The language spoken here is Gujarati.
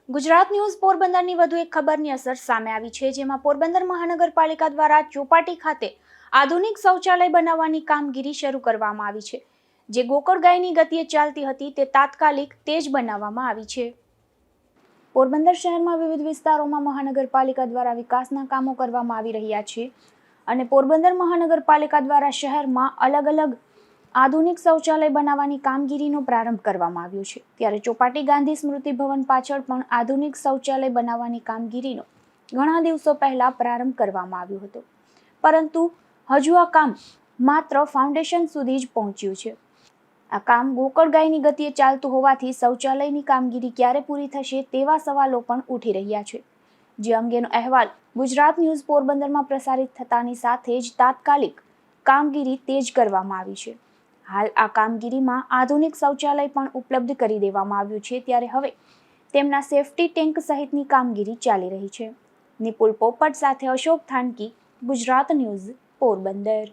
ગુજરાત ન્યૂઝ પોરબંદરની વધુ એક ખબરની અસર સામે આવી છે, જેમાં પોરબંદર મહાનગરપાલિકા દ્વારા ચોપાટી ખાતે આધુનિક શૌચાલય બનાવવાની કામગીરી શરૂ કરવામાં આવી છે. જે ગોકળગાયની ગતિએ ચાલતી હતી તે તાત્કાલિક તેજ બનાવવામાં આવી છે. પોરબંદર શહેરમાં વિવિધ વિસ્તારોમાં મહાનગરપાલિકા દ્વારા વિકાસના કામો કરવામાં આવી રહ્યા છે અને પોરબંદર મહાનગરપાલિકા દ્વારા શહેરમાં અલગ અલગ આધુનિક શૌચાલય બનાવવાની કામગીરીનો પ્રારંભ કરવામાં આવ્યો છે. ત્યારે ચોપાટી ગાંધી સ્મૃતિ ભવન પાછળ પણ આધુનિક શૌચાલય બનાવવાની કામગીરીનો ઘણા દિવસો પહેલા પ્રારંભ કરવામાં આવ્યો હતો, પરંતુ હજુ આ કામ માત્ર ફાઉન્ડેશન સુધી જ પહોંચ્યું છે. આ કામ ગોકળગાયની ગતિએ ચાલતું હોવાથી શૌચાલયની કામગીરી ક્યારે પૂરી થશે તેવા સવાલો પણ ઉઠી રહ્યા છે. જે અંગેનો અહેવાલ ગુજરાત ન્યૂઝ પોરબંદરમાં પ્રસારિત થતાની સાથે જ તાત્કાલિક કામગીરી તેજ કરવામાં આવી છે. હાલ આ કામગીરીમાં આધુનિક શૌચાલય પણ ઉપલબ્ધ કરી દેવામાં આવ્યું છે. ત્યારે હવે તેમના સેફટી ટેન્ક સહિતની કામગીરી ચાલી રહી છે. નિપુલ પોપટ સાથે અશોક થાનકી, ગુજરાત ન્યૂઝ પોરબંદર.